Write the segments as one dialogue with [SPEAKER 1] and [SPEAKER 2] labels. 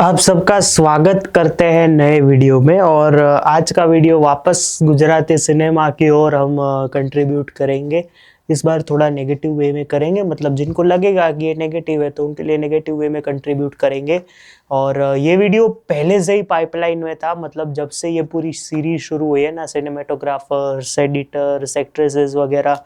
[SPEAKER 1] आप सबका स्वागत करते हैं नए वीडियो में। और आज का वीडियो वापस गुजराती सिनेमा की ओर हम कंट्रीब्यूट करेंगे। इस बार थोड़ा नेगेटिव वे में करेंगे, मतलब जिनको लगेगा कि ये नेगेटिव है तो उनके लिए नेगेटिव वे में कंट्रीब्यूट करेंगे। और ये वीडियो पहले से ही पाइपलाइन में था, मतलब जब से ये पूरी सीरीज शुरू हुई है ना, सिनेमेटोग्राफर्स, एडिटर्स, एक्ट्रेसेस वगैरह,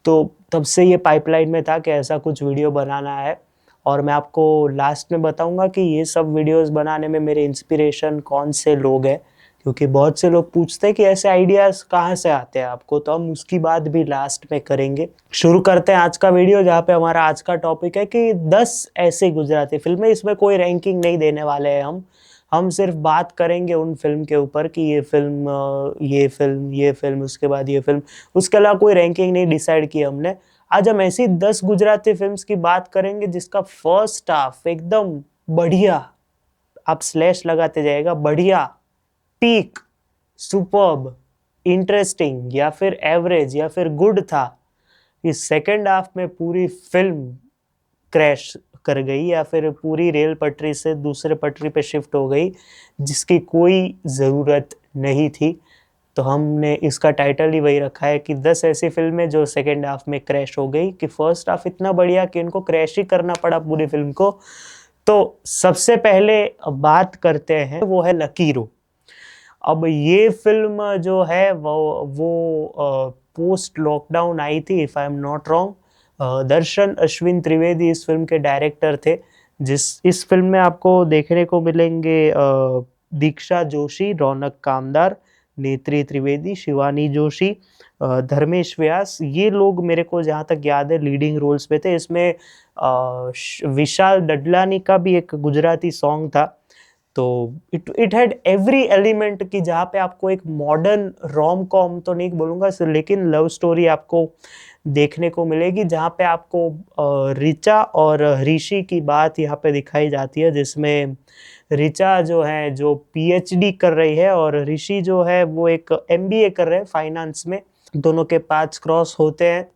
[SPEAKER 1] तो तब से ये पाइपलाइन में था कि ऐसा कुछ वीडियो बनाना है। और मैं आपको लास्ट में बताऊंगा कि ये सब वीडियोस बनाने में मेरे इंस्पिरेशन कौन से लोग हैं, क्योंकि बहुत से लोग पूछते हैं कि ऐसे आइडियाज कहाँ से आते हैं आपको, तो हम उसकी बात भी लास्ट में करेंगे। शुरू करते हैं आज का वीडियो, जहाँ पे हमारा आज का टॉपिक है कि 10 ऐसी गुजराती फिल्में। इसमें कोई रैंकिंग नहीं देने वाले हैं हम सिर्फ बात करेंगे उन फिल्म के ऊपर कि ये फिल्म, ये फिल्म, उसके बाद ये फिल्म। उसके अलावा कोई रैंकिंग नहीं डिसाइड की हमने। आज हम ऐसी 10 गुजराती फिल्म्स की बात करेंगे जिसका फर्स्ट हाफ एकदम बढ़िया, आप स्लैश लगाते जाएगा, बढ़िया, पीक, सुपर्ब, इंटरेस्टिंग या फिर एवरेज या फिर गुड था। इस सेकेंड हाफ में पूरी फिल्म क्रैश कर गई या फिर पूरी रेल पटरी से दूसरे पटरी पे शिफ्ट हो गई, जिसकी कोई ज़रूरत नहीं थी। तो हमने इसका टाइटल ही वही रखा है कि 10 ऐसी फिल्में जो सेकेंड हाफ में क्रैश हो गई, कि फर्स्ट हाफ इतना बढ़िया कि इनको क्रैश ही करना पड़ा पूरी फिल्म को। तो सबसे पहले बात करते हैं, वो है लकीरों। अब ये फिल्म जो है वो पोस्ट लॉकडाउन आई थी, if I am not wrong. Darshan Ashwin Trivedi इस फिल्म के डायरेक्टर थे। इस फिल्म में आपको देखने को मिलेंगे दीक्षा जोशी, रौनक कामदार, नेत्री त्रिवेदी, शिवानी जोशी, धर्मेश व्यास। ये लोग मेरे को जहाँ तक याद है लीडिंग रोल्स पे थे। इसमें विशाल डडलानी का भी एक गुजराती सॉन्ग था। तो इट हैड एवरी एलिमेंट की, जहाँ पे आपको एक मॉडर्न रोम कॉम तो नहीं बोलूँगा, लेकिन लव स्टोरी आपको देखने को मिलेगी, जहाँ पे आपको रिचा और ऋषि की बात यहाँ पे दिखाई जाती है, जिसमें रिचा जो है जो पीएचडी कर रही है और ऋषि जो है वो एक एमबीए कर रहे हैं फाइनेंस में। दोनों के पाथ्स क्रॉस होते हैं,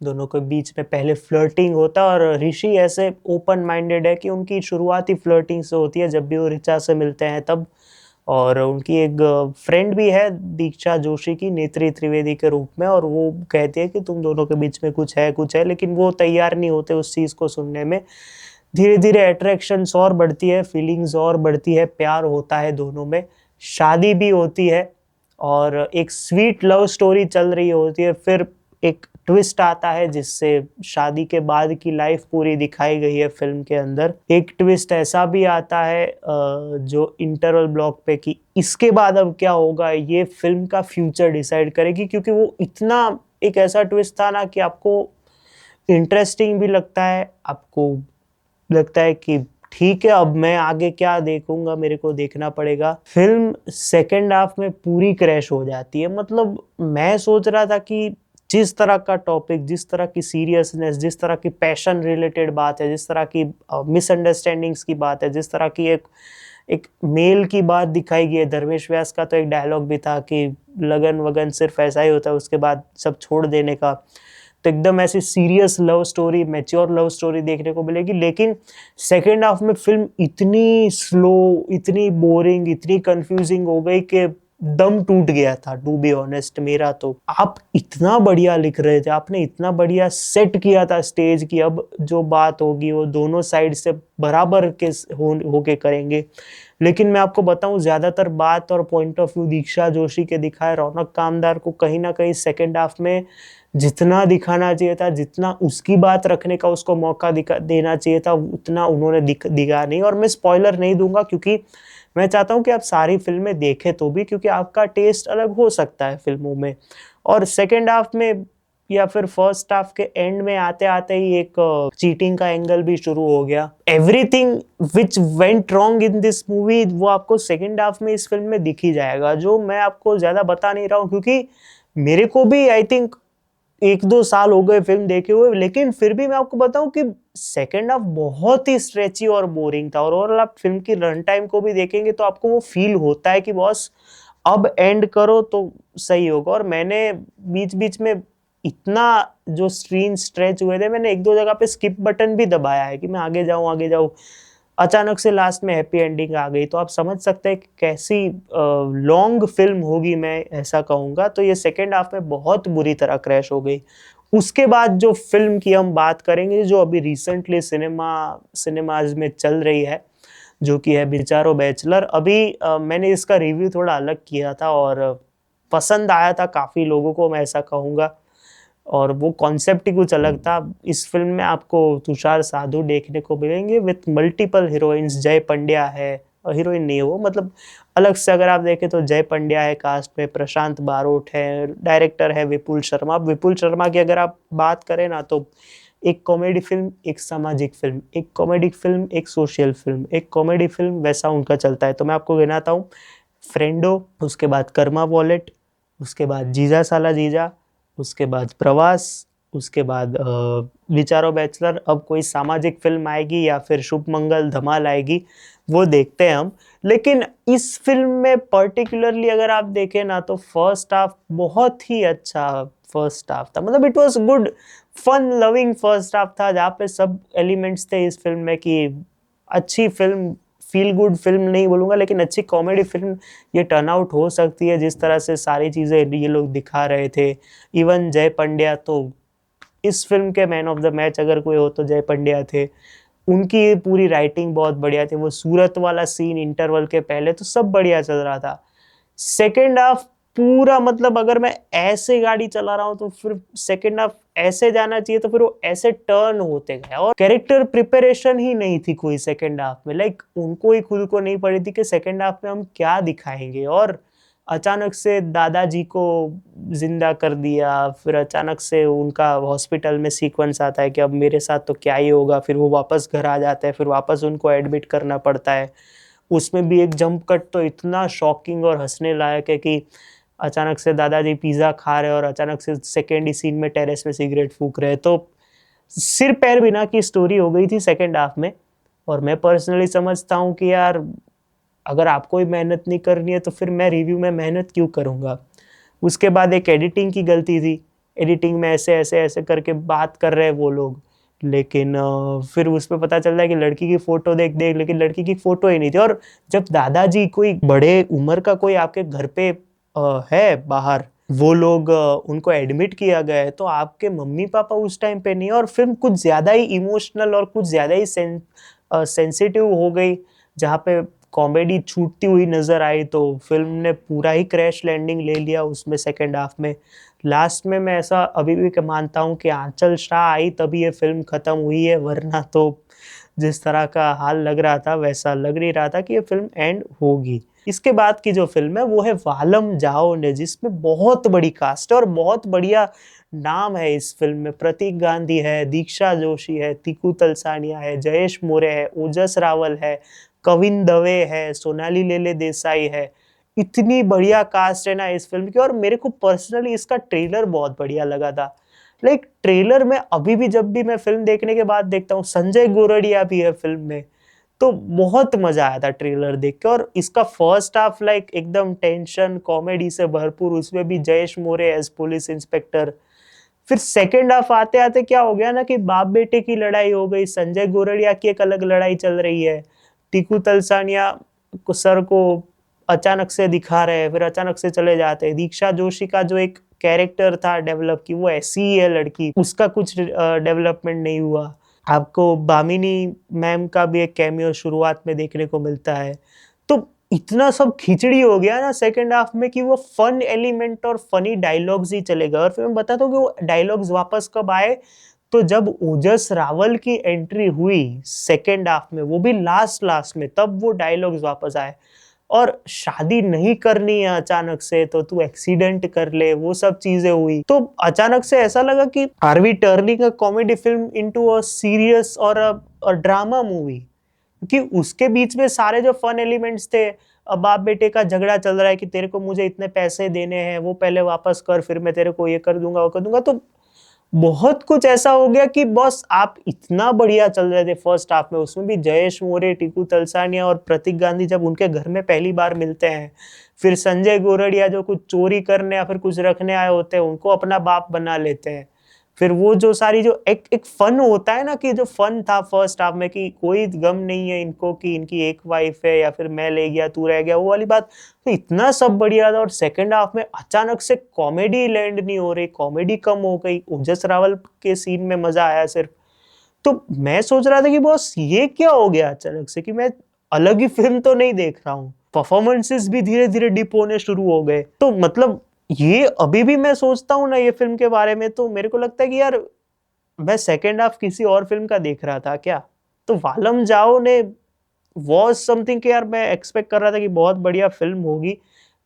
[SPEAKER 1] दोनों के बीच में पहले फ्लर्टिंग होता है और ऋषि ऐसे ओपन माइंडेड है कि उनकी शुरुआत ही फ्लर्टिंग से होती है जब भी वो रिचा से मिलते हैं तब। और उनकी एक फ्रेंड भी है दीक्षा जोशी की, नेत्री त्रिवेदी के रूप में, और वो कहती है कि तुम दोनों के बीच में कुछ है, लेकिन वो तैयार नहीं होते उस चीज़ को सुनने में। धीरे धीरे अट्रैक्शंस और बढ़ती है, फीलिंग्स और बढ़ती है, प्यार होता है दोनों में, शादी भी होती है और एक स्वीट लव स्टोरी चल रही होती है। फिर एक ट्विस्ट आता है जिससे शादी के बाद की लाइफ पूरी दिखाई गई है फिल्म के अंदर। एक ट्विस्ट ऐसा भी आता है जो इंटरवल ब्लॉक पे, कि इसके बाद अब क्या होगा ये फिल्म का फ्यूचर डिसाइड करेगी, क्योंकि वो इतना एक ऐसा ट्विस्ट था ना कि आपको इंटरेस्टिंग भी लगता है, आपको लगता है कि ठीक है अब मैं आगे क्या देखूंगा, मेरे को देखना पड़ेगा। फिल्म सेकेंड हाफ में पूरी क्रैश हो जाती है। मतलब मैं सोच रहा था कि जिस तरह का टॉपिक, जिस तरह की सीरियसनेस, जिस तरह की पैशन रिलेटेड बात है, जिस तरह की मिसअंडरस्टैंडिंग्स की बात है, जिस तरह की एक एक मेल की बात दिखाई गई है। धर्मेश व्यास का तो एक डायलॉग भी था कि लगन वगन सिर्फ ऐसा ही होता है, उसके बाद सब छोड़ देने का। तो एकदम ऐसी serious love story, mature love story देखने को मिलेगी। लेकिन सेकेंड हाफ में फिल्म इतनी स्लो, इतनी बोरिंग, इतनी कंफ्यूजिंग हो गई कि दम टूट गया था, टू बी ऑनेस्ट मेरा। तो आप इतना बढ़िया लिख रहे थे, आपने इतना बढ़िया सेट किया था स्टेज की, अब जो बात होगी वो दोनों साइड से बराबर के होके करेंगे। लेकिन मैं आपको बताऊं, ज्यादातर बात और पॉइंट ऑफ व्यू दीक्षा जोशी के दिखाए, रौनक कामदार को कहीं ना कहीं सेकेंड हाफ में जितना दिखाना चाहिए था, जितना उसकी बात रखने का उसको मौका देना चाहिए था, उतना उन्होंने दिखा नहीं। और मैं स्पॉइलर नहीं दूंगा क्योंकि मैं चाहता हूं कि आप सारी फिल्में देखें तो भी, क्योंकि आपका टेस्ट अलग हो सकता है फिल्मों में। और सेकेंड हाफ में या फिर फर्स्ट हाफ के एंड में आते आते ही एक चीटिंग का एंगल भी शुरू हो गया। Everything which went wrong in this movie वो आपको सेकेंड हाफ में इस फिल्म में दिख ही जाएगा, जो मैं आपको ज्यादा बता नहीं रहा हूँ, क्योंकि मेरे को भी आई थिंक 1-2 साल हो गए फिल्म देखे हुए। लेकिन फिर भी मैं आपको बताऊं कि सेकेंड हाफ बहुत ही स्ट्रेची और बोरिंग था। और ओवरऑल आप फिल्म की रन टाइम को भी देखेंगे तो आपको वो फील होता है कि बॉस अब एंड करो तो सही होगा। और मैंने बीच बीच में इतना जो स्क्रीन स्ट्रेच हुए थे, मैंने 1-2 जगह पे स्किप बटन भी दबाया है कि मैं आगे जाऊं आगे जाऊं। अचानक से लास्ट में हैप्पी एंडिंग आ गई, तो आप समझ सकते हैं कि कैसी लॉन्ग फिल्म होगी, मैं ऐसा कहूँगा। तो ये सेकेंड हाफ में बहुत बुरी तरह क्रैश हो गई। उसके बाद जो फिल्म की हम बात करेंगे, जो अभी रिसेंटली सिनेमाज में चल रही है, जो कि है बिचारो बैचलर। अभी मैंने इसका रिव्यू थोड़ा अलग किया था और पसंद आया था काफ़ी लोगों को, मैं ऐसा कहूँगा। और वो कॉन्सेप्ट ही कुछ अलग था। इस फिल्म में आपको तुषार साधु देखने को मिलेंगे विथ मल्टीपल हीरोइंस। जय पंड्या है, हीरोइन नहीं है वो, मतलब अलग से अगर आप देखें तो जय पंड्या है कास्ट में, प्रशांत बारोट है, डायरेक्टर है विपुल शर्मा। अब विपुल शर्मा की अगर आप बात करें ना, तो एक कॉमेडी फिल्म, एक सामाजिक फिल्म, एक कॉमेडी फिल्म, एक सोशल फिल्म, एक कॉमेडी फिल्म, वैसा उनका चलता है। तो मैं आपको गिनाता हूँ। फ्रेंडो, उसके बाद कर्मा वॉलेट, उसके बाद जीजा साला जीजा, उसके बाद प्रवास, उसके बाद विचारो बैचलर। अब कोई सामाजिक फिल्म आएगी या फिर शुभ मंगल धमाल आएगी, वो देखते हैं हम। लेकिन इस फिल्म में पर्टिकुलरली अगर आप देखें ना, तो फर्स्ट हाफ बहुत ही अच्छा फर्स्ट हाफ था। मतलब it was good, fun loving first half था, जहाँ पे सब एलिमेंट्स थे इस फिल्म में कि अच्छी फिल्म, फील गुड फिल्म नहीं बोलूँगा, लेकिन अच्छी कॉमेडी फिल्म ये टर्न आउट हो सकती है, जिस तरह से सारी चीज़ें ये लोग दिखा रहे थे। इवन जय पंड्या तो इस फिल्म के मैन ऑफ द मैच अगर कोई हो तो जय पंड्या थे। उनकी पूरी राइटिंग बहुत बढ़िया थी। वो सूरत वाला सीन इंटरवल के पहले तो सब बढ़िया चल रहा था। सेकेंड हाफ पूरा, मतलब अगर मैं ऐसे गाड़ी चला रहा हूँ तो फिर सेकेंड हाफ ऐसे जाना चाहिए, तो फिर वो ऐसे टर्न होते गए। और कैरेक्टर प्रिपरेशन ही नहीं थी कोई सेकेंड हाफ में। लाइक उनको ही खुद को नहीं पड़ी थी कि सेकेंड हाफ में हम क्या दिखाएंगे। और अचानक से दादाजी को जिंदा कर दिया, फिर अचानक से उनका हॉस्पिटल में सीक्वेंस आता है कि अब मेरे साथ तो क्या ही होगा। फिर वो वापस घर आ जाते हैं, फिर वापस उनको एडमिट करना पड़ता है। उसमें भी एक जंप कट तो इतना शॉकिंग और हंसने लायक है कि अचानक से दादाजी पिज्जा खा रहे हैं और अचानक से सेकेंड ही सीन में टेरेस में सिगरेट फूक रहे हैं। तो सिर पैर बिना की स्टोरी हो गई थी सेकेंड हाफ में। और मैं पर्सनली समझता हूँ कि यार, अगर आपको ही मेहनत नहीं करनी है तो फिर मैं रिव्यू में मेहनत क्यों करूँगा। उसके बाद एक एडिटिंग की गलती थी। एडिटिंग में ऐसे ऐसे ऐसे करके बात कर रहे हैं वो लोग, लेकिन फिर उसमें पता चल रहा है कि लड़की की फोटो देख देख, लेकिन लड़की की फोटो ही नहीं थी। और जब दादाजी कोई बड़े उम्र का कोई आपके घर पे है बाहर, वो लोग उनको एडमिट किया गया है, तो आपके मम्मी पापा उस टाइम पे नहीं है। और फिल्म कुछ ज़्यादा ही इमोशनल और कुछ ज़्यादा ही सेंसिटिव हो गई, जहाँ पे कॉमेडी छूटती हुई नजर आई। तो फिल्म ने पूरा ही क्रैश लैंडिंग ले लिया उसमें सेकेंड हाफ में। लास्ट में मैं ऐसा अभी भी मानता हूँ कि आंचल शाह आई तभी ये फिल्म खत्म हुई है, वरना तो जिस तरह का हाल लग रहा था वैसा लग नहीं रहा था कि ये फिल्म एंड होगी। इसके बाद की जो फिल्म है वो है वालम जाओ ने, जिसमें बहुत बड़ी कास्ट है और बहुत बढ़िया नाम है इस फिल्म में। प्रतीक गांधी है, दीक्षा जोशी है, तिकू तलसानिया है, जयेश मोरे है, ओजस रावल है, कविन दवे है, सोनाली लेले देसाई है। इतनी बढ़िया कास्ट है ना इस फिल्म की। और मेरे को पर्सनली इसका ट्रेलर बहुत बढ़िया लगा था। लाइक ट्रेलर में अभी भी जब भी मैं फिल्म देखने के बाद देखता हूँ, संजय गोरडिया भी है फिल्म में, तो बहुत मजा आया था ट्रेलर देख के। और इसका फर्स्ट हाफ लाइक एकदम टेंशन कॉमेडी से भरपूर, उसमें भी जयेश मोरे एज पुलिस इंस्पेक्टर। फिर सेकेंड हाफ आते आते क्या हो गया ना कि बाप बेटे की लड़ाई हो गई, संजय गोरडिया की एक अलग लड़ाई चल रही है, टीकू तलसानिया को सर को अचानक से दिखा रहे हैं, फिर अचानक से चले जाते हैं। दीक्षा जोशी का जो एक कैरेक्टर था डेवलप की, वो ऐसी ही है लड़की, उसका कुछ डेवलपमेंट नहीं हुआ। आपको बामिनी मैम का भी एक कैमियो शुरुआत में देखने को मिलता है। तो इतना सब खिचड़ी हो गया ना सेकेंड हाफ में कि वो फन एलिमेंट और फनी डायलॉग्स ही चले गए। और फिर मैं बताता हूँ कि वो डायलॉग्स वापस कब आए, तो जब ओजस रावल की एंट्री हुई सेकेंड हाफ में, वो भी लास्ट में, तब वो डायलॉग्स वापस आए। और शादी नहीं करनी है अचानक से तो तू एक्सीडेंट कर ले, वो सब चीजें हुई। तो अचानक से ऐसा लगा कि are we turning a comedy film into a serious और अ ड्रामा मूवी। क्योंकि उसके बीच में सारे जो फन एलिमेंट्स थे, अब बाप बेटे का झगड़ा चल रहा है कि तेरे को मुझे इतने पैसे देने हैं, वो पहले वापस कर, फिर मैं तेरे को ये कर दूंगा वो कर दूंगा। तो बहुत कुछ ऐसा हो गया कि बॉस आप इतना बढ़िया चल रहे थे फर्स्ट हाफ में। उसमें भी जयेश मोरे, टीकू तलसानिया और प्रतीक गांधी जब उनके घर में पहली बार मिलते हैं, फिर संजय गोरडिया जो कुछ चोरी करने या फिर कुछ रखने आए होते हैं उनको अपना बाप बना लेते हैं, फिर वो जो सारी जो एक फन होता है ना, कि जो फन था फर्स्ट हाफ में कि कोई गम नहीं है इनको कि इनकी एक वाइफ है या फिर मैं ले गया तू रह गया, वो वाली बात, तो इतना सब बढ़िया था। और सेकंड हाफ में अचानक से कॉमेडी लैंड नहीं हो रही, कॉमेडी कम हो गई, ओजस रावल के सीन में मजा आया सिर्फ। तो मैं सोच रहा था कि बॉस ये क्या हो गया अचानक से, कि मैं अलग ही फिल्म तो नहीं देख रहा हूँ, परफॉर्मेंसेस भी धीरे धीरे डिप होने शुरू हो गए। तो मतलब ये अभी भी मैं सोचता हूँ ना ये फिल्म के बारे में, तो मेरे को लगता है कि यार मैं सेकेंड हाफ किसी और फिल्म का देख रहा था क्या। तो वालम जाओ ने वॉज समथिंग कि यार मैं एक्सपेक्ट कर रहा था कि बहुत बढ़िया फिल्म होगी,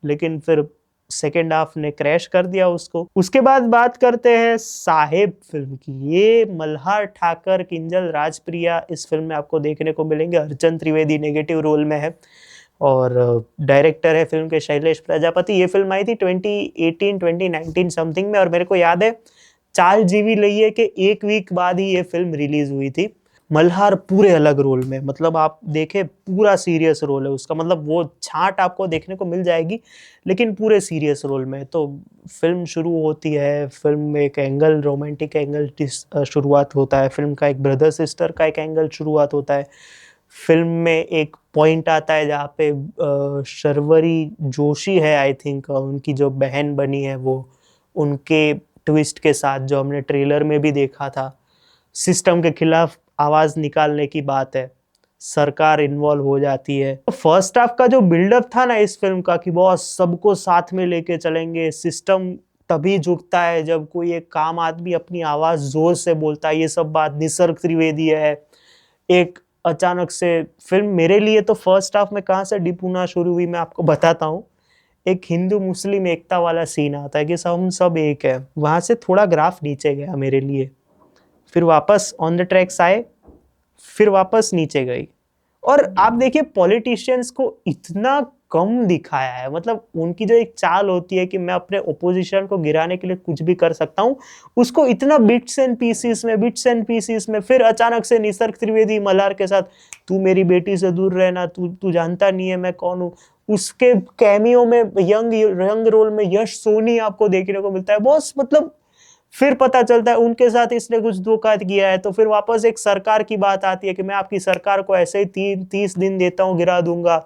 [SPEAKER 1] लेकिन फिर सेकेंड हाफ ने क्रैश कर दिया उसको। उसके बाद बात करते हैं साहेब फिल्म की। ये मल्हार ठाकर, किंजल राजप्रिया इस फिल्म में आपको देखने को मिलेंगे। अर्चन त्रिवेदी नेगेटिव रोल में है और डायरेक्टर है फिल्म के शैलेश प्रजापति। ये फिल्म आई थी 2018 2019 समथिंग में, और मेरे को याद है चाल जीवी लइये के एक वीक बाद ही ये फिल्म रिलीज हुई थी। मल्हार पूरे अलग रोल में, मतलब आप देखे पूरा सीरियस रोल है उसका, मतलब वो छांट आपको देखने को मिल जाएगी लेकिन पूरे सीरियस रोल में। तो फिल्म शुरू होती है, फिल्म में एक एंगल, रोमांटिक एंगल शुरुआत होता है फिल्म का, एक ब्रदर सिस्टर का एक एंगल शुरुआत होता है। फिल्म में एक पॉइंट आता है जहाँ पे शर्वरी जोशी है आई थिंक, उनकी जो बहन बनी है वो, उनके ट्विस्ट के साथ जो हमने ट्रेलर में भी देखा था, सिस्टम के खिलाफ आवाज निकालने की बात है, सरकार इन्वॉल्व हो जाती है। तो फर्स्ट हाफ का जो बिल्डअप था ना इस फिल्म का कि बहुत सबको साथ में लेके चलेंगे, सिस्टम तभी झुकता है जब कोई एक काम आदमी अपनी आवाज जोर से बोलता है, ये सब बात निसर्ग त्रिवेदी है। एक अचानक से फिल्म मेरे लिए तो फर्स्ट हाफ में कहाँ से डिप होना शुरू हुई मैं आपको बताता हूँ। एक हिंदू मुस्लिम एकता वाला सीन आता है कि हम सब एक है, वहां से थोड़ा ग्राफ नीचे गया मेरे लिए, फिर वापस ऑन द ट्रैक्स आए, फिर वापस नीचे गई। और आप देखिए पॉलिटिशियंस को इतना कम दिखाया है, मतलब उनकी जो एक चाल होती है कि मैं अपने ओपोजिशन को गिराने के लिए कुछ भी कर सकता हूँ, उसको इतना बिट्स एंड पीसीस में फिर अचानक से निसर्ग त्रिवेदी मल्हार के साथ, तू मेरी बेटी से दूर रहना, तू तू जानता नहीं है मैं कौन हूँ। उसके कैमियो में यंग रोल में यश सोनी आपको देखने को मिलता है बॉस, मतलब फिर पता चलता है उनके साथ इसने कुछ धोखा किया है। तो फिर वापस एक सरकार की बात आती है कि मैं आपकी सरकार को ऐसे ही 30 दिन देता हूँ, गिरा दूंगा।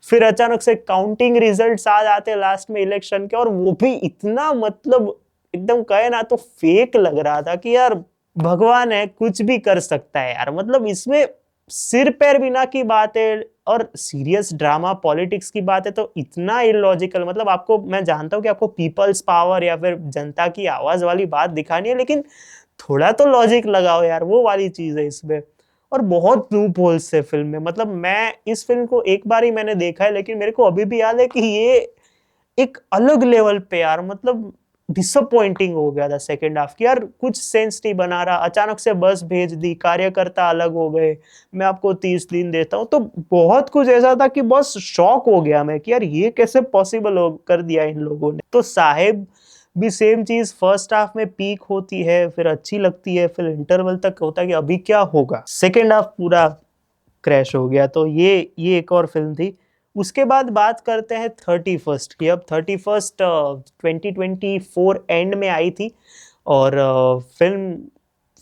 [SPEAKER 1] फिर अचानक से काउंटिंग रिजल्ट्स आ जाते हैं लास्ट में इलेक्शन के, और वो भी इतना मतलब एकदम कहे ना तो फेक लग रहा था कि यार भगवान है कुछ भी कर सकता है यार, मतलब इसमें सिर पैर बिना की बात है और सीरियस ड्रामा पॉलिटिक्स की बात है तो इतना इलॉजिकल। मतलब आपको, मैं जानता हूँ कि आपको पीपल्स पावर या फिर जनता की आवाज वाली बात दिखानी है, लेकिन थोड़ा तो लॉजिक लगाओ यार, वो वाली चीज है इसमें। और बहुत लूप होल्स है फिल्म में, मतलब मैं इस फिल्म को एक बार ही मैंने देखा है, लेकिन मेरे को अभी भी याद है कि ये एक अलग लेवल पे यार, मतलब डिसअपॉइंटिंग हो गया था सेकेंड हाफ की, यार कुछ सेंस नहीं बना रहा, अचानक से बस भेज दी, कार्यकर्ता अलग हो गए, मैं आपको 30 दिन देता हूँ, तो बहुत कुछ ऐसा था कि बस शॉक हो गया मैं कि यार ये कैसे पॉसिबल हो कर दिया इन लोगों ने। तो साहेब भी सेम चीज, फर्स्ट हाफ में पीक होती है, फिर अच्छी लगती है, फिर इंटरवल तक होता है कि अभी क्या होगा, सेकेंड हाफ पूरा क्रैश हो गया। तो ये एक और फिल्म थी। उसके बाद बात करते हैं 31st की। अब 31st 2024 एंड में आई थी, और फिल्म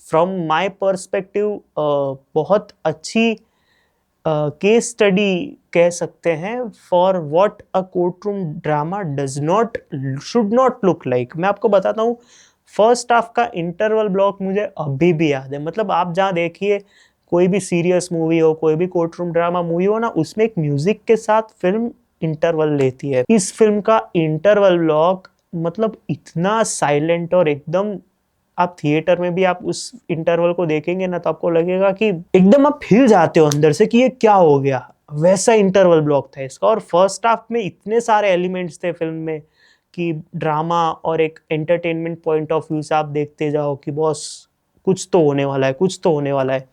[SPEAKER 1] फ्रॉम माय पर्सपेक्टिव बहुत अच्छी केस स्टडी कह सकते हैं for what a courtroom drama does not should not look like. मैं आपको बताता हूँ, फर्स्ट हाफ का इंटरवल ब्लॉक मुझे अभी भी याद है। मतलब आप जहाँ देखिए कोई भी सीरियस मूवी हो, कोई भी कोर्टरूम ड्रामा मूवी हो ना, उसमें एक म्यूजिक के साथ फिल्म इंटरवल लेती है। इस फिल्म का इंटरवल ब्लॉक मतलब इतना साइलेंट और एकदम, आप थिएटर में भी आप उस इंटरवल को देखेंगे ना तो आपको लगेगा कि एकदम आप हिल जाते हो अंदर से कि ये क्या हो गया, वैसा इंटरवल ब्लॉक था इसका। और फर्स्ट हाफ में इतने सारे एलिमेंट्स थे फिल्म में कि ड्रामा और एक एंटरटेनमेंट पॉइंट ऑफ व्यू से आप देखते जाओ कि बॉस कुछ तो होने वाला है, कुछ तो होने वाला है।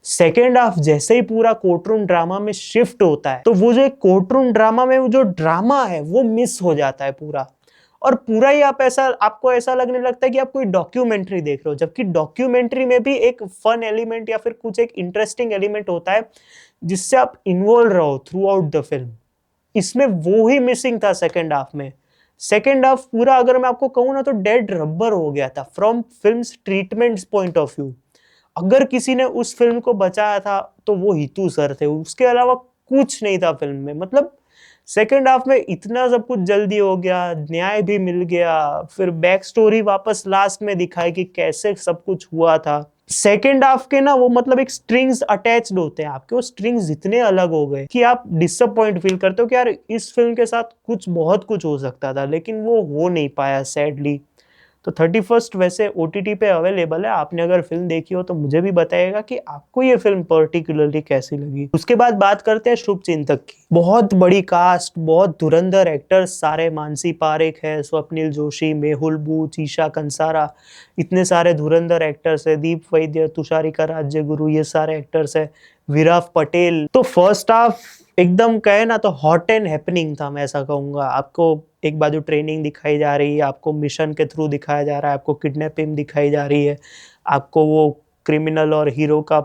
[SPEAKER 1] सेकेंड हाफ जैसे ही पूरा कोर्टरूम ड्रामा में शिफ्ट होता है तो वो जो एक कोर्टरूम ड्रामा में वो जो ड्रामा है वो मिस हो जाता है पूरा, और पूरा ही आपको ऐसा लगने लगता है कि आप कोई डॉक्यूमेंट्री देख रहे हो, जबकि डॉक्यूमेंट्री में भी एक फन एलिमेंट या फिर कुछ एक इंटरेस्टिंग एलिमेंट होता है जिससे आप इन्वॉल्व रहो थ्रू आउट द फिल्म। इसमें वो ही मिसिंग था सेकेंड हाफ में। सेकेंड हाफ पूरा अगर मैं आपको कहूँ ना तो डेड रबर हो गया था from film treatment point of view. अगर किसी ने उस फिल्म को बचाया था तो वो हितू सर थे, उसके अलावा कुछ नहीं था फिल्म में। मतलब सेकेंड हाफ में इतना सब कुछ जल्दी हो गया, न्याय भी मिल गया, फिर बैक स्टोरी वापस लास्ट में दिखाई कि कैसे सब कुछ हुआ था। सेकेंड हाफ के ना वो मतलब एक स्ट्रिंग्स अटैच्ड होते हैं आपके, वो स्ट्रिंग्स इतने अलग हो गए कि आप डिसअपॉइंट फील करते हो कि यार इस फिल्म के साथ कुछ बहुत कुछ हो सकता था, लेकिन वो हो नहीं पाया सैडली। तो 31st वैसे OTT पे अवेलेबल है, आपने अगर फिल्म देखी हो तो मुझे भी बताइएगा कि आपको ये फिल्म पर्टिकुलरली कैसी लगी। उसके बाद बात करते हैं शुभचिंतक की। बहुत बड़ी कास्ट, बहुत धुरंधर एक्टर्स सारे, मानसी पारेख है, स्वप्निल जोशी, मेहुल बूच, ईशा कंसारा, इतने सारे धुरंधर एक्टर्स है, दीप वैद्य, तुषारिका राज्यगुरु, ये सारे एक्टर्स है, विराव पटेल। तो फर्स्ट हाफ एकदम कहे ना तो हॉट एंड हैपनिंग था, मैं ऐसा कहूंगा। आपको एक बाजू ट्रेनिंग दिखाई जा रही है, आपको मिशन के थ्रू दिखाया जा रहा है, आपको किडनैपिंग दिखाई जा रही है, आपको वो क्रिमिनल और हीरो का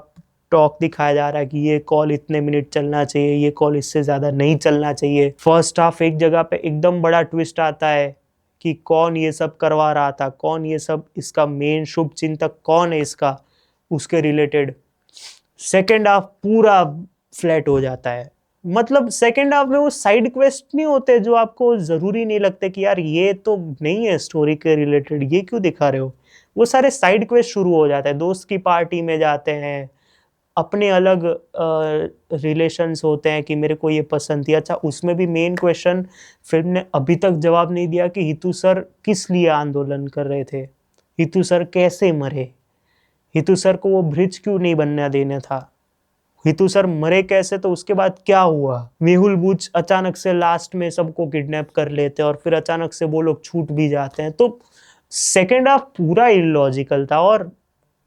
[SPEAKER 1] टॉक दिखाया जा रहा है कि ये कॉल इतने मिनट चलना चाहिए, ये कॉल इससे ज्यादा नहीं चलना चाहिए। फर्स्ट हाफ एक जगह पे एकदम बड़ा ट्विस्ट आता है कि कौन ये सब करवा रहा था, कौन ये सब, इसका मेन शुभ चिंतक कौन है इसका, उसके रिलेटेड। सेकेंड हाफ पूरा फ्लैट हो जाता है। मतलब सेकेंड हाफ में वो साइड क्वेस्ट नहीं होते जो आपको जरूरी नहीं लगते कि यार ये तो नहीं है स्टोरी के रिलेटेड, ये क्यों दिखा रहे हो। वो सारे साइड क्वेस्ट शुरू हो जाते हैं, दोस्त की पार्टी में जाते हैं, अपने अलग रिलेशंस होते हैं कि मेरे को ये पसंद थी। अच्छा, उसमें भी मेन क्वेश्चन फिल्म ने अभी तक जवाब नहीं दिया कि हितू सर किस लिए आंदोलन कर रहे थे, हितू सर कैसे मरे, हितू सर को वो ब्रिज क्यों नहीं बनना देना था, हितू सर मरे कैसे, तो उसके बाद क्या हुआ। मेहुल बूच अचानक से लास्ट में सबको किडनैप कर लेते हैं और फिर अचानक से वो लोग छूट भी जाते हैं। तो सेकेंड हाफ पूरा इलॉजिकल था, और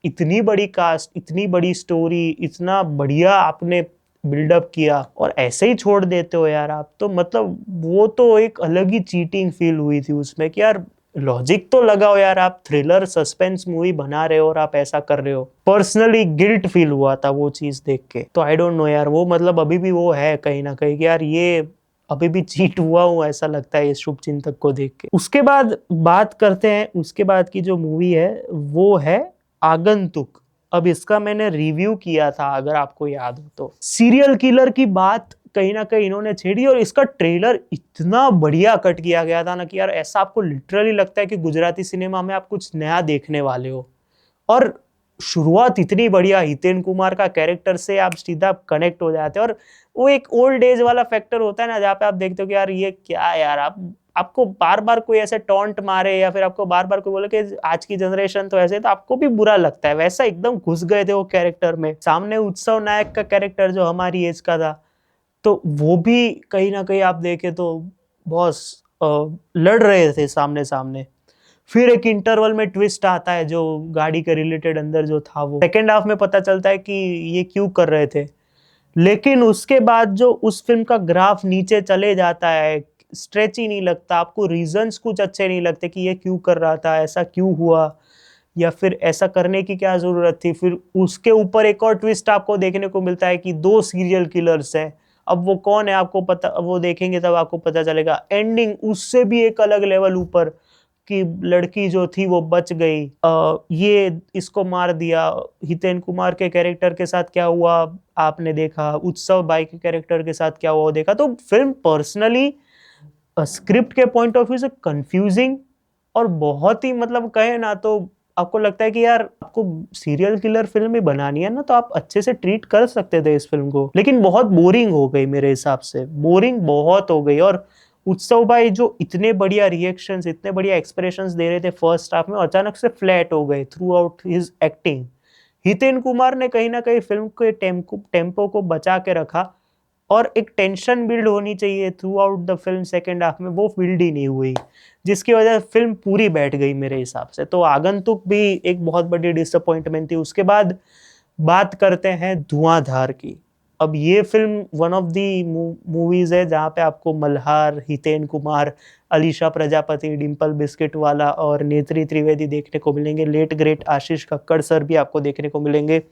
[SPEAKER 1] इतनी बड़ी कास्ट, इतनी बड़ी स्टोरी, इतना बढ़िया आपने बिल्डअप किया और ऐसे ही छोड़ देते हो यार आप। तो मतलब वो तो एक अलग ही चीटिंग फील हुई थी उसमें कि यार लॉजिक तो लगाओ यार, आप थ्रिलर सस्पेंस मूवी बना रहे हो और आप ऐसा कर रहे हो। पर्सनली गिल्ट फील हुआ था वो चीज देख के। तो आई डोंट नो यार, वो मतलब अभी भी वो है कहीं ना कहीं कि यार ये अभी भी चीट हुआ हूँ ऐसा लगता है इस शुभ चिंतक को देख के। उसके बाद बात करते हैं, उसके बाद की जो मूवी है वो है आगंतुक। अब इसका मैंने रिव्यू किया था अगर आपको याद हो तो। सीरियल किलर की बात कहीं ना कहीं इन्होंने छेड़ी, और इसका ट्रेलर इतना बढ़िया कट किया गया था ना कि यार ऐसा आपको लिटरली लगता है कि गुजराती सिनेमा में आप कुछ नया देखने वाले हो। और शुरुआत इतनी बढ़िया, हितेन कुमार का कैरेक्टर से आप सीधा कनेक्ट हो जाते हैं। और वो एक ओल्ड एज वाला फैक्टर होता है ना, जहाँ पे आप देखते हो कि यार ये क्या है यार, आप आपको बार बार कोई ऐसे टॉन्ट मारे या फिर आपको बार बार कोई बोले कि आज की जनरेशन तो ऐसे, तो आपको भी बुरा लगता है। वैसा एकदम घुस गए थे वो कैरेक्टर में। सामने उत्सव नायक का कैरेक्टर जो हमारी एज का था, तो वो भी कहीं ना कहीं आप देखे तो बॉस लड़ रहे थे सामने सामने। फिर एक इंटरवल में ट्विस्ट आता है जो गाड़ी के रिलेटेड अंदर जो था, वो सेकेंड हाफ में पता चलता है कि ये क्यों कर रहे थे। लेकिन उसके बाद जो उस फिल्म का ग्राफ नीचे चले जाता है, स्ट्रेच ही नहीं लगता आपको, रीजंस कुछ अच्छे नहीं लगते कि ये क्यों कर रहा था, ऐसा क्यों हुआ, या फिर ऐसा करने की क्या जरूरत थी। फिर उसके ऊपर एक और ट्विस्ट आपको देखने को मिलता है कि दो सीरियल किलर्स हैं। अब वो कौन है आपको पता, वो देखेंगे तब आपको पता चलेगा। एंडिंग उससे भी एक अलग लेवल ऊपर कि लड़की जो थी वो बच गई, ये इसको मार दिया। हितेन कुमार के कैरेक्टर के साथ क्या हुआ आपने देखा, उत्सव बाई के कैरेक्टर के साथ क्या हुआ वो देखा। तो फिल्म पर्सनली स्क्रिप्ट के पॉइंट ऑफ व्यू से कंफ्यूजिंग और बहुत ही मतलब कहे ना तो आपको लगता है कि यार आपको सीरियल किलर फिल्म ही बनानी है ना तो आप अच्छे से ट्रीट कर सकते थे इस फिल्म को, लेकिन बहुत बोरिंग हो गई मेरे हिसाब से, बोरिंग बहुत हो गई। और उत्सव भाई जो इतने बढ़िया रिएक्शंस, इतने बढ़िया एक्सप्रेशंस दे रहे थे फर्स्ट हाफ में, अचानक से फ्लैट हो गए through out his acting. Hiten Kumar ने कहीं ना कहीं फिल्म के टेम्पो को बचा के रखा, और एक टेंशन बिल्ड होनी चाहिए through out the film second half में, वो बिल्ड ही नहीं हुई, जिसकी वजह से फिल्म पूरी बैठ गई मेरे हिसाब से। तो आगंतुक भी एक बहुत बड़ी डिसअपॉइंटमेंट थी। उसके बाद बात करते हैं धुआंधार की। अब ये film one of the movies है जहाँ पे आपको मल्हार, हितेन कुमार, अलीशा प्रजापति, डिम्पल बिस्किट वाला और नेत्री त्रिवेदी देखने को मिलेंगे। लेट ग्रेट आशीष कक्कड़ सर भी आपको देखने को मिलेंगे।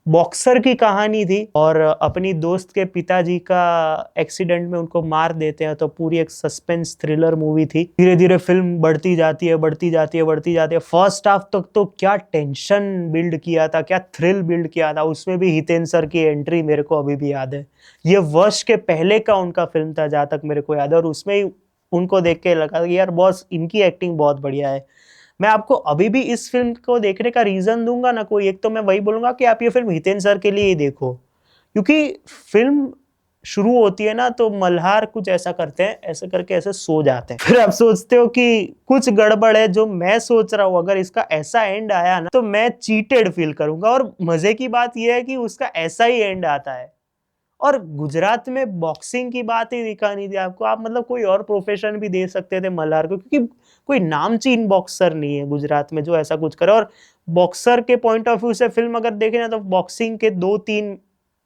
[SPEAKER 1] बॉक्सर की कहानी थी और अपनी दोस्त के पिताजी का एक्सीडेंट में उनको मार देते हैं, तो पूरी एक सस्पेंस थ्रिलर मूवी थी। धीरे धीरे फिल्म बढ़ती जाती है, बढ़ती जाती है, बढ़ती जाती है। फर्स्ट हाफ तक तो क्या टेंशन बिल्ड किया था, क्या थ्रिल बिल्ड किया था। उसमें भी हितेन सर की एंट्री मेरे को अभी भी याद है। ये वर्ष के पहले का उनका फिल्म था जहां तक मेरे को याद है, और उसमें ही उनको देख के लगा कि यार बॉस, इनकी एक्टिंग बहुत बढ़िया है। मैं आपको अभी भी इस फिल्म को देखने का रीजन दूंगा ना कोई एक, तो मैं वही बोलूंगा कि आप ये फिल्म हितेन सर के लिए ही देखो, क्योंकि फिल्म शुरू होती है ना तो मल्हार कुछ ऐसा करते हैं, ऐसे करके ऐसे सो जाते हैं। फिर आप सोचते हो कि कुछ गड़बड़ है, जो मैं सोच रहा हूँ अगर इसका ऐसा एंड आया ना तो मैं चीटेड फील करूंगा। और मजे की बात यह है कि उसका ऐसा ही एंड आता है। और गुजरात में बॉक्सिंग की बात ही दिखा नहीं थी आपको। आप मतलब कोई और प्रोफेशन भी दे सकते थे मल्हार को, क्योंकि कोई नामचीन बॉक्सर नहीं है गुजरात में जो ऐसा कुछ करे। और बॉक्सर के पॉइंट ऑफ व्यू से फिल्म अगर देखें ना तो बॉक्सिंग के 2-3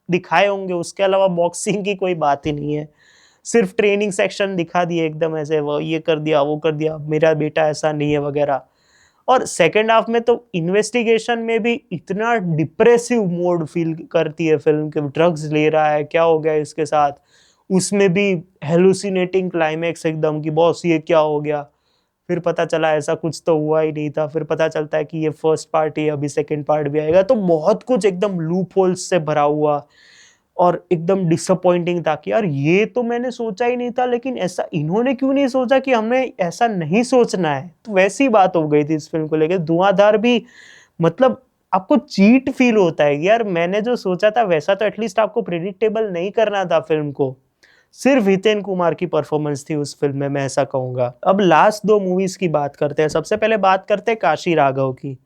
[SPEAKER 1] दिखाए होंगे, उसके अलावा बॉक्सिंग की कोई बात ही नहीं है। सिर्फ ट्रेनिंग सेक्शन दिखा दिए एकदम ऐसे, वो ये कर दिया, वो कर दिया, मेरा बेटा ऐसा नहीं है वगैरह। और सेकेंड हाफ में तो इन्वेस्टिगेशन में भी इतना डिप्रेसिव मोड फील करती है फिल्म के, ड्रग्स ले रहा है, क्या हो गया इसके साथ। उसमें भी हेलुसिनेटिंग क्लाइमेक्स एकदम कि बॉस ये क्या हो गया। फिर पता चला ऐसा कुछ तो हुआ ही नहीं था। फिर पता चलता है कि ये फर्स्ट पार्ट ही, अभी सेकेंड पार्ट भी आएगा। तो बहुत कुछ एकदम लूप होल्स से भरा हुआ और एकदम डिसअपॉइंटिंग था कि यार ये तो मैंने सोचा ही नहीं था, लेकिन ऐसा इन्होंने क्यों नहीं सोचा कि हमें ऐसा नहीं सोचना है। तो वैसी बात हो गई थी इस फिल्म को लेकर। धुआंधार भी मतलब आपको चीट फील होता है यार, मैंने जो सोचा था वैसा तो एटलीस्ट आपको प्रिडिक्टेबल नहीं करना था फिल्म को। सिर्फ हितेन कुमार की परफॉर्मेंस थी उस फिल्म में, मैं ऐसा कहूंगा। अब लास्ट 2 मूवीज की बात करते हैं। सबसे पहले बात करते हैं काशी राघव की।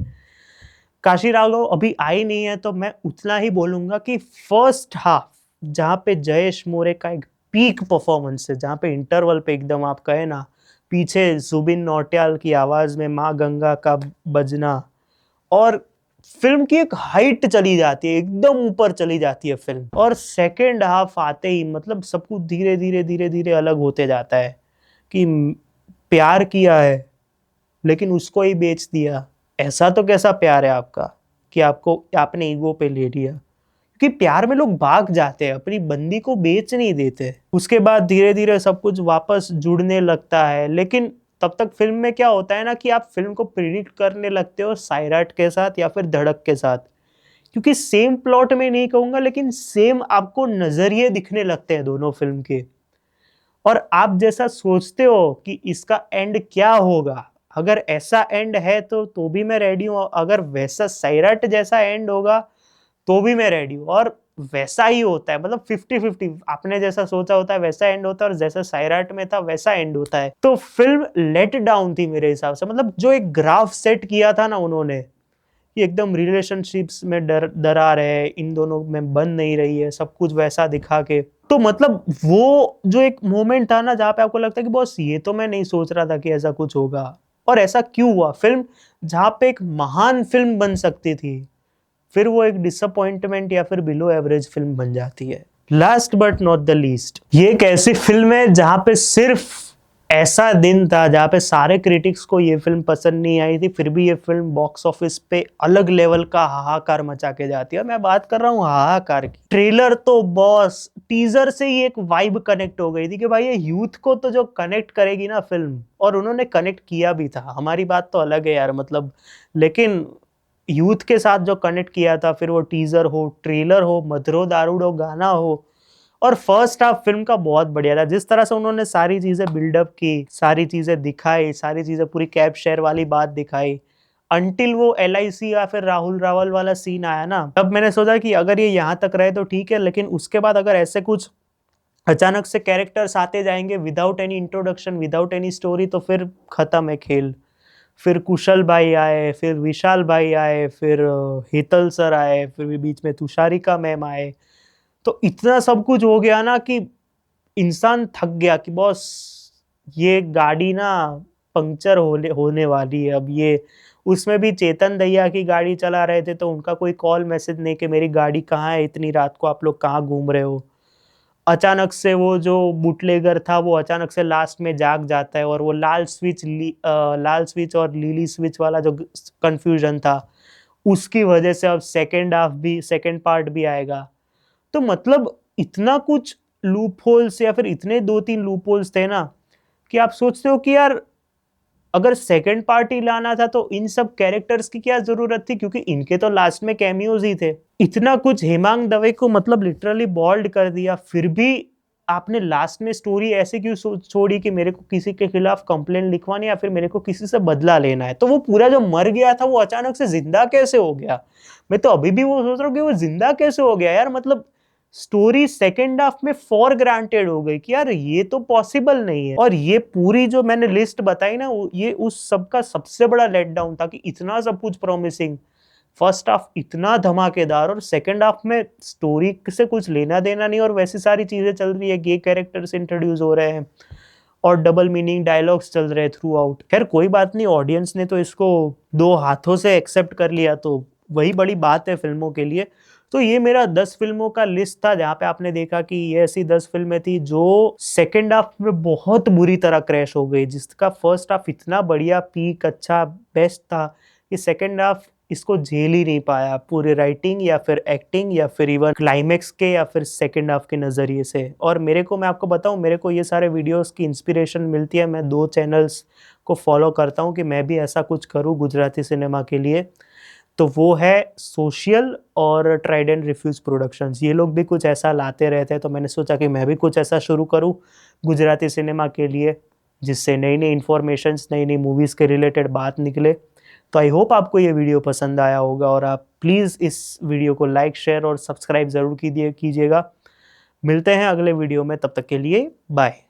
[SPEAKER 1] काशी राघव अभी आई नहीं है, तो मैं उतना ही बोलूंगा कि फर्स्ट हाफ जहां पे जयेश मोरे का एक पीक परफॉर्मेंस है, जहां पे इंटरवल पे एकदम आप कहे ना, पीछे जुबिन नौटियाल की आवाज में माँ गंगा का बजना, और फिल्म की एक हाइट चली जाती है, एकदम ऊपर चली जाती है फिल्म। और सेकेंड हाफ आते ही मतलब सब कुछ धीरे धीरे धीरे धीरे अलग होते जाता है कि प्यार किया है लेकिन उसको ही बेच दिया। ऐसा तो कैसा प्यार है आपका कि आपको आपने ईगो पे ले लिया। क्योंकि प्यार में लोग भाग जाते हैं, अपनी बंदी को बेच नहीं देते। उसके बाद धीरे धीरे सब कुछ वापस जुड़ने लगता है। लेकिन तब तक फिल्म में क्या होता है ना कि आप फिल्म को प्रिडिक्ट करने लगते हो सायराट के साथ या फिर धड़क के साथ, क्योंकि सेम प्लॉट में नहीं कहूंगा लेकिन सेम आपको नजरिए दिखने लगते हैं दोनों फिल्म के। और आप जैसा सोचते हो कि इसका एंड क्या होगा, अगर ऐसा एंड है तो भी मैं रेडी हूँ। अगर वैसा सैराट जैसा एंड होगा तो भी मैं रेडी हूँ। और वैसा ही होता है, मतलब 50-50, आपने जैसा सोचा होता है वैसा एंड होता है, और जैसा सैराट में था वैसा एंड होता है। तो फिल्म लेट डाउन थी मेरे हिसाब से। मतलब जो एक ग्राफ सेट किया था ना उन्होंने कि एकदम रिलेशनशिप्स में दरार है, इन दोनों में बन नहीं रही है, सब कुछ वैसा दिखा के, तो मतलब वो जो एक मोमेंट था ना जहाँ पे आपको लगता है कि बॉस ये तो मैं नहीं सोच रहा था कि ऐसा कुछ होगा, और ऐसा क्यों हुआ। फिल्म जहाँ पे एक महान फिल्म बन सकती थी, फिर वो एक डिसअपॉइंटमेंट या फिर बिलो एवरेज फिल्म बन जाती है। Last but not the least, ये एक ऐसी फिल्म है जहां पे सिर्फ ऐसा दिन था जहां पे सारे क्रिटिक्स को ये फिल्म पसंद नहीं आई थी, फिर भी ये फिल्म बॉक्स ऑफिस पे अलग लेवल का हाहाकार मचा के जाती है। मैं बात कर रहा हूँ हाहाकार की। ट्रेलर तो बॉस, टीजर से ही एक वाइब कनेक्ट हो गई थी कि भाई ये यूथ को तो जो कनेक्ट करेगी ना फिल्म, और उन्होंने कनेक्ट किया भी था। हमारी बात तो अलग है यार, मतलब लेकिन यूथ के साथ जो कनेक्ट किया था, फिर वो टीजर हो, ट्रेलर हो, मधुरो दारूडो गाना हो, और फर्स्ट हाफ फिल्म का बहुत बढ़िया था। जिस तरह से उन्होंने सारी चीजें बिल्डअप की, सारी चीजें दिखाई, सारी चीजें पूरी कैब शेयर वाली बात दिखाई, अंटिल वो LIC या फिर राहुल रावल वाला सीन आया ना, तब मैंने सोचा कि अगर ये यहाँ तक रहे तो ठीक है, लेकिन उसके बाद अगर ऐसे कुछ अचानक से कैरेक्टर्स आते जाएंगे without any introduction, without any story, तो फिर खत्म है खेल। फिर कुशल भाई आए, फिर विशाल भाई आए, फिर हेतल सर आए, फिर भी बीच में तुषारिका मैम आए। तो इतना सब कुछ हो गया ना कि इंसान थक गया कि बॉस ये गाड़ी ना पंक्चर होने वाली है अब ये। उसमें भी चेतन दैया की गाड़ी चला रहे थे तो उनका कोई कॉल मैसेज नहीं कि मेरी गाड़ी कहाँ है, इतनी रात को आप लोग कहाँ घूम रहे हो। अचानक से वो जो बुटलेगर था वो अचानक से लास्ट में जाग जाता है, और वो लाल स्विच और लीली स्विच वाला जो कंफ्यूजन था उसकी वजह से अब सेकेंड पार्ट भी आएगा। तो मतलब इतना कुछ लूप होल्स या फिर इतने 2-3 लूप होल्स थे ना कि आप सोचते हो कि यार अगर सेकंड पार्ट ही लाना था तो इन सब कैरेक्टर्स की क्या जरूरत थी, क्योंकि इनके तो लास्ट में कैमियोज ही थे। इतना कुछ हेमांग दवे को मतलब लिटरली बॉल्ड कर दिया, फिर भी आपने लास्ट में स्टोरी ऐसे क्यों छोड़ी कि मेरे को किसी के खिलाफ कंप्लेंट लिखवानी या फिर मेरे को किसी से बदला लेना है। तो वो पूरा जो मर गया था वो अचानक से जिंदा कैसे हो गया? मैं तो अभी भी वो सोच रहा हूँ कि वो जिंदा कैसे हो गया यार। मतलब स्टोरी सेकेंड हाफ में फॉर ग्रांटेड हो गई कि यार ये तो पॉसिबल नहीं है। और ये पूरी जो मैंने लिस्ट बताई ना, ये उस सब का सबसे बड़ा लेट डाउन था कि इतना सब कुछ प्रॉमिसिंग, फर्स्ट हाफ इतना धमाकेदार और सेकंड हाफ में स्टोरी से कुछ लेना देना नहीं और वैसी सारी चीजें चल रही है, गे कैरेक्टर्स इंट्रोड्यूस हो रहे हैं और डबल मीनिंग डायलॉग्स चल रहे हैं थ्रू आउट। खैर कोई बात नहीं, ऑडियंस ने तो इसको 2 हाथों से एक्सेप्ट कर लिया, तो वही बड़ी बात है फिल्मों के लिए। तो ये मेरा 10 फिल्मों का लिस्ट था, जहाँ पे आपने देखा कि ये ऐसी 10 फिल्में थी जो सेकेंड हाफ में बहुत बुरी तरह क्रैश हो गई, जिसका फर्स्ट हाफ इतना बढ़िया पीक अच्छा बेस्ट था कि सेकेंड हाफ इसको झेल ही नहीं पाया, पूरे राइटिंग या फिर एक्टिंग या फिर इवन क्लाइमेक्स के या फिर सेकेंड हाफ के नज़रिए से। और मैं आपको बताऊं, मेरे को ये सारे वीडियोस की इंस्पिरेशन मिलती है, मैं 2 चैनल्स को फॉलो करता हूं कि मैं भी ऐसा कुछ करूं गुजराती सिनेमा के लिए। तो वो है सोशल और ट्राइड एंड रिफ्यूज प्रोडक्शंस। ये लोग भी कुछ ऐसा लाते रहते हैं, तो मैंने सोचा कि मैं भी कुछ ऐसा शुरू करूं गुजराती सिनेमा के लिए, जिससे नई नई इंफॉर्मेशंस, नई नई मूवीज़ के रिलेटेड बात निकले। तो आई होप आपको ये वीडियो पसंद आया होगा और आप प्लीज़ इस वीडियो को लाइक शेयर और सब्सक्राइब ज़रूर कीजिएगा। मिलते हैं अगले वीडियो में, तब तक के लिए बाय।